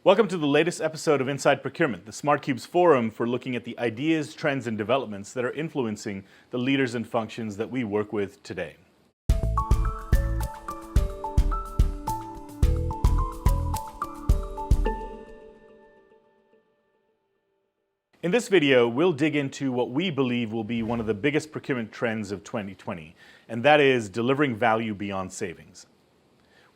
Welcome to the latest episode of Inside Procurement, the SmartCube's forum for looking at the ideas, trends, and developments that are influencing the leaders and functions that we work with today. In this video, we'll dig into what we believe will be one of the biggest procurement trends of 2020, and that is delivering value beyond savings.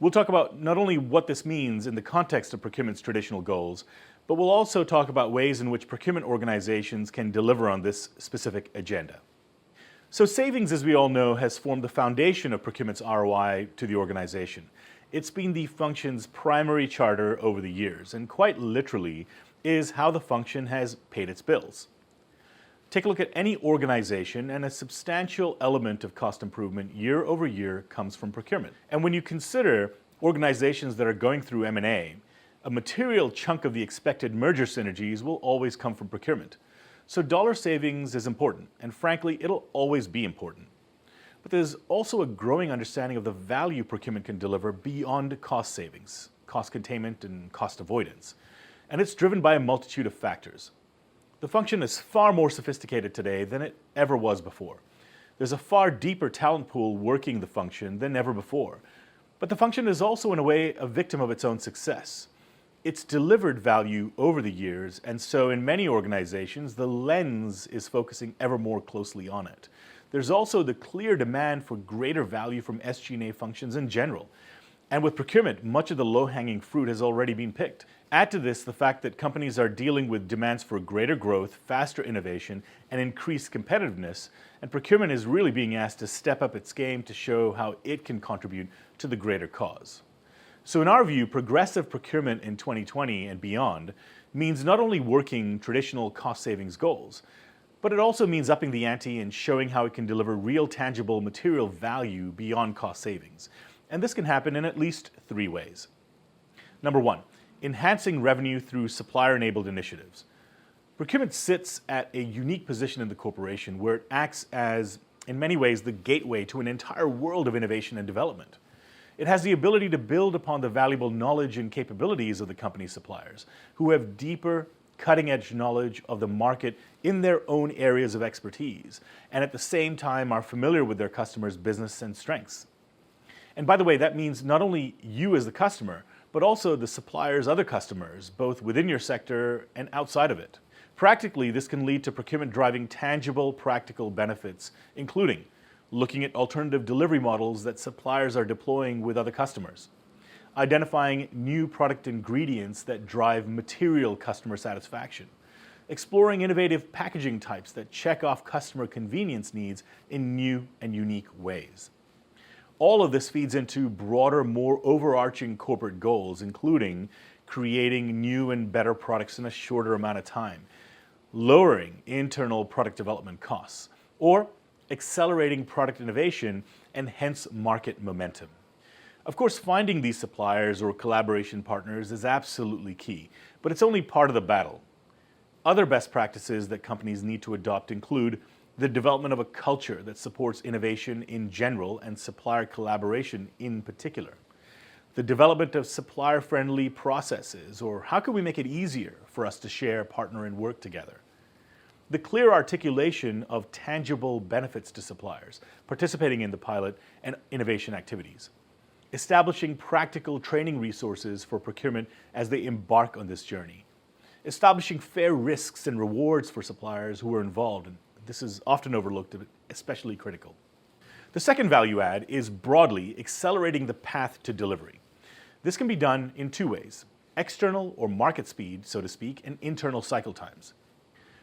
We'll talk about not only what this means in the context of procurement's traditional goals, but we'll also talk about ways in which procurement organizations can deliver on this specific agenda. So savings, as we all know, has formed the foundation of procurement's ROI to the organization. It's been the function's primary charter over the years, and quite literally is how the function has paid its bills. Take a look at any organization, and a substantial element of cost improvement year over year comes from procurement. And when you consider organizations that are going through M&A, a material chunk of the expected merger synergies will always come from procurement. So dollar savings is important, and frankly, it'll always be important. But there's also a growing understanding of the value procurement can deliver beyond cost savings, cost containment, and cost avoidance. And it's driven by a multitude of factors. The function is far more sophisticated today than it ever was before. There's a far deeper talent pool working the function than ever before. But the function is also, in a way, a victim of its own success. It's delivered value over the years, and so in many organizations, the lens is focusing ever more closely on it. There's also the clear demand for greater value from SG&A functions in general. And with procurement, much of the low-hanging fruit has already been picked. Add to this the fact that companies are dealing with demands for greater growth, faster innovation, and increased competitiveness, and procurement is really being asked to step up its game to show how it can contribute to the greater cause. So in our view, progressive procurement in 2020 and beyond means not only working traditional cost savings goals, but it also means upping the ante and showing how it can deliver real tangible material value beyond cost savings. And this can happen in at least three ways. Number one, enhancing revenue through supplier-enabled initiatives. Procurement sits at a unique position in the corporation where it acts as, in many ways, the gateway to an entire world of innovation and development. It has the ability to build upon the valuable knowledge and capabilities of the company's suppliers, who have deeper, cutting-edge knowledge of the market in their own areas of expertise, and at the same time are familiar with their customers' business and strengths. And by the way, that means not only you as the customer, but also the supplier's other customers, both within your sector and outside of it. Practically, this can lead to procurement driving tangible, practical benefits, including looking at alternative delivery models that suppliers are deploying with other customers, identifying new product ingredients that drive material customer satisfaction, exploring innovative packaging types that check off customer convenience needs in new and unique ways. All of this feeds into broader, more overarching corporate goals, including creating new and better products in a shorter amount of time, lowering internal product development costs, or accelerating product innovation and hence market momentum. Of course, finding these suppliers or collaboration partners is absolutely key, but it's only part of the battle. Other best practices that companies need to adopt include the development of a culture that supports innovation in general and supplier collaboration in particular. The development of supplier-friendly processes, or how can we make it easier for us to share, partner, and work together? The clear articulation of tangible benefits to suppliers participating in the pilot and innovation activities. Establishing practical training resources for procurement as they embark on this journey. Establishing fair risks and rewards for suppliers who are involved. This is often overlooked, but especially critical. The second value add is broadly accelerating the path to delivery. This can be done in two ways: external or market speed, so to speak, and internal cycle times.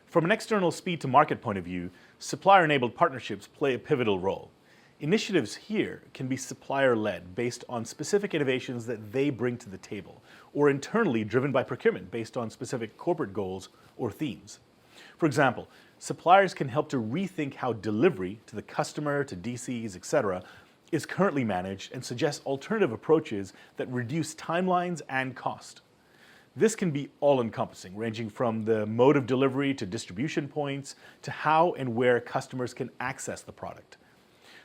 From an external speed to market point of view, supplier-enabled partnerships play a pivotal role. Initiatives here can be supplier-led based on specific innovations that they bring to the table, or internally driven by procurement based on specific corporate goals or themes. For example, suppliers can help to rethink how delivery to the customer, to DCs, etc., is currently managed and suggest alternative approaches that reduce timelines and cost. This can be all-encompassing, ranging from the mode of delivery to distribution points to how and where customers can access the product.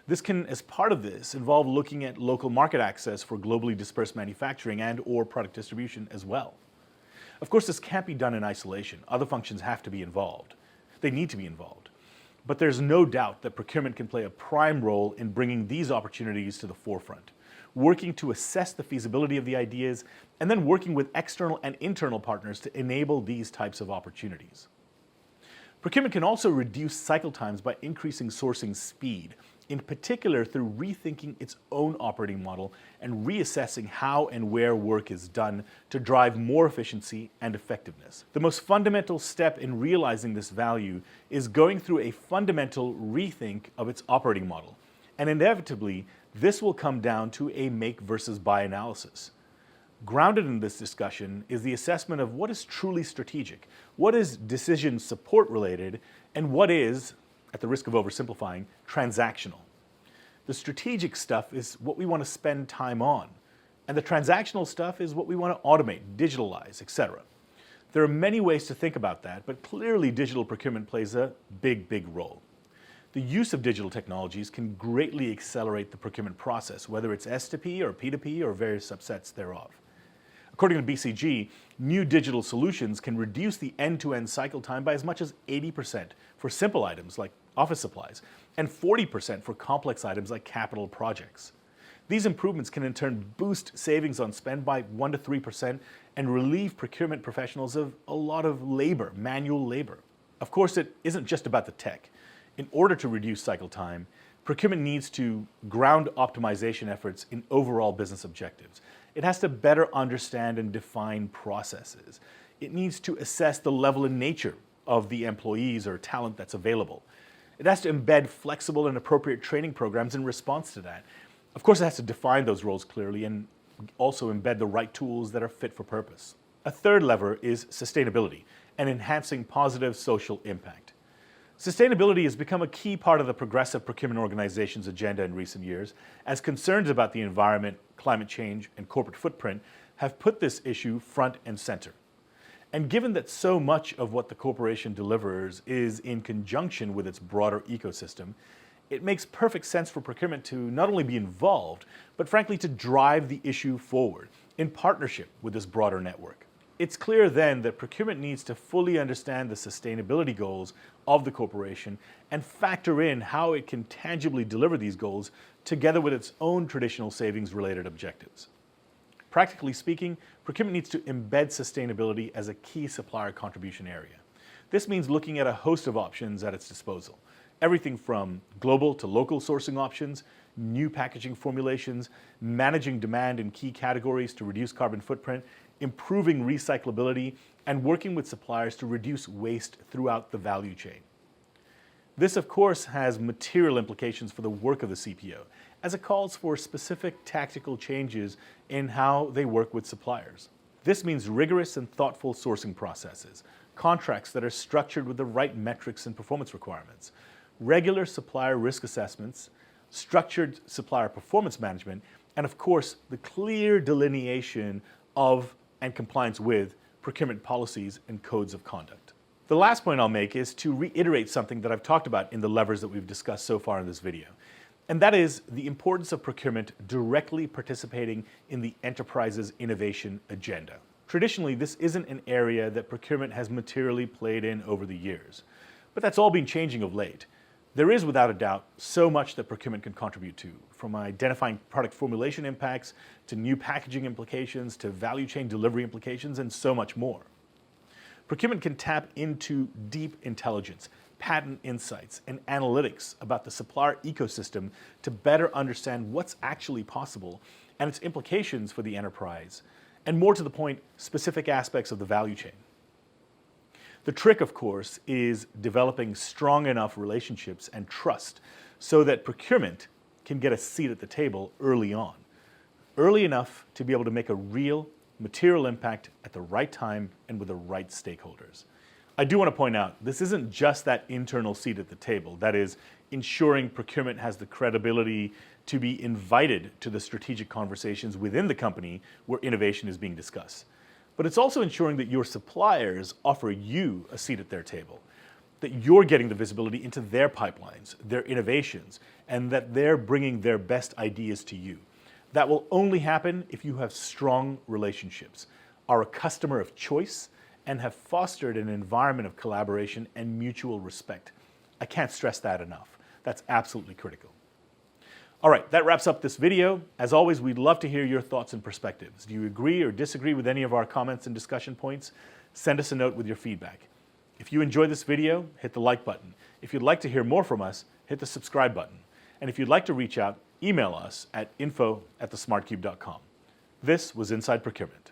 This can, as part of this, involve looking at local market access for globally dispersed manufacturing and/or product distribution as well. Of course, this can't be done in isolation. Other functions have to be involved. They need to be involved. But there's no doubt that procurement can play a prime role in bringing these opportunities to the forefront, working to assess the feasibility of the ideas, and then working with external and internal partners to enable these types of opportunities. Procurement can also reduce cycle times by increasing sourcing speed, in particular through rethinking its own operating model and reassessing how and where work is done to drive more efficiency and effectiveness. The most fundamental step in realizing this value is going through a fundamental rethink of its operating model. And inevitably, this will come down to a make versus buy analysis. Grounded in this discussion is the assessment of what is truly strategic, what is decision support related, and what is, at the risk of oversimplifying, transactional. The strategic stuff is what we want to spend time on, and the transactional stuff is what we want to automate, digitalize, etc. There are many ways to think about that, but clearly digital procurement plays a big role. The use of digital technologies can greatly accelerate the procurement process, whether it's S2P or P2P or various subsets thereof. According to BCG, new digital solutions can reduce the end-to-end cycle time by as much as 80% for simple items like office supplies and 40% for complex items like capital projects. These improvements can in turn boost savings on spend by 1 to 3% and relieve procurement professionals of a lot of labor, manual labor. Of course, it isn't just about the tech. In order to reduce cycle time, procurement needs to ground optimization efforts in overall business objectives. It has to better understand and define processes. It needs to assess the level and nature of the employees or talent that's available. It has to embed flexible and appropriate training programs in response to that. Of course, it has to define those roles clearly and also embed the right tools that are fit for purpose. A third lever is sustainability and enhancing positive social impact. Sustainability has become a key part of the progressive procurement organization's agenda in recent years, as concerns about the environment, climate change, and corporate footprint have put this issue front and center. And given that so much of what the corporation delivers is in conjunction with its broader ecosystem, it makes perfect sense for procurement to not only be involved, but frankly to drive the issue forward in partnership with this broader network. It's clear then that procurement needs to fully understand the sustainability goals of the corporation and factor in how it can tangibly deliver these goals together with its own traditional savings-related objectives. Practically speaking, procurement needs to embed sustainability as a key supplier contribution area. This means looking at a host of options at its disposal. Everything from global to local sourcing options, new packaging formulations, managing demand in key categories to reduce carbon footprint, improving recyclability, and working with suppliers to reduce waste throughout the value chain. This, of course, has material implications for the work of the CPO, as it calls for specific tactical changes in how they work with suppliers. This means rigorous and thoughtful sourcing processes, contracts that are structured with the right metrics and performance requirements, regular supplier risk assessments, structured supplier performance management, and of course, the clear delineation of and compliance with procurement policies and codes of conduct. The last point I'll make is to reiterate something that I've talked about in the levers that we've discussed so far in this video, and that is the importance of procurement directly participating in the enterprise's innovation agenda. Traditionally, this isn't an area that procurement has materially played in over the years, but that's all been changing of late. There is, without a doubt, so much that procurement can contribute to, from identifying product formulation impacts, to new packaging implications, to value chain delivery implications, and so much more. Procurement can tap into deep intelligence, patent insights, and analytics about the supplier ecosystem to better understand what's actually possible and its implications for the enterprise, and more to the point, specific aspects of the value chain. The trick, of course, is developing strong enough relationships and trust so that procurement can get a seat at the table early on. Early enough to be able to make a real material impact at the right time and with the right stakeholders. I do want to point out, this isn't just that internal seat at the table, that is, ensuring procurement has the credibility to be invited to the strategic conversations within the company where innovation is being discussed. But it's also ensuring that your suppliers offer you a seat at their table, that you're getting the visibility into their pipelines, their innovations, and that they're bringing their best ideas to you. That will only happen if you have strong relationships, are a customer of choice, and have fostered an environment of collaboration and mutual respect. I can't stress that enough. That's absolutely critical. All right, that wraps up this video. As always, we'd love to hear your thoughts and perspectives. Do you agree or disagree with any of our comments and discussion points? Send us a note with your feedback. If you enjoyed this video, hit the like button. If you'd like to hear more from us, hit the subscribe button. And if you'd like to reach out, email us at info@thesmartcube.com. This was Inside Procurement.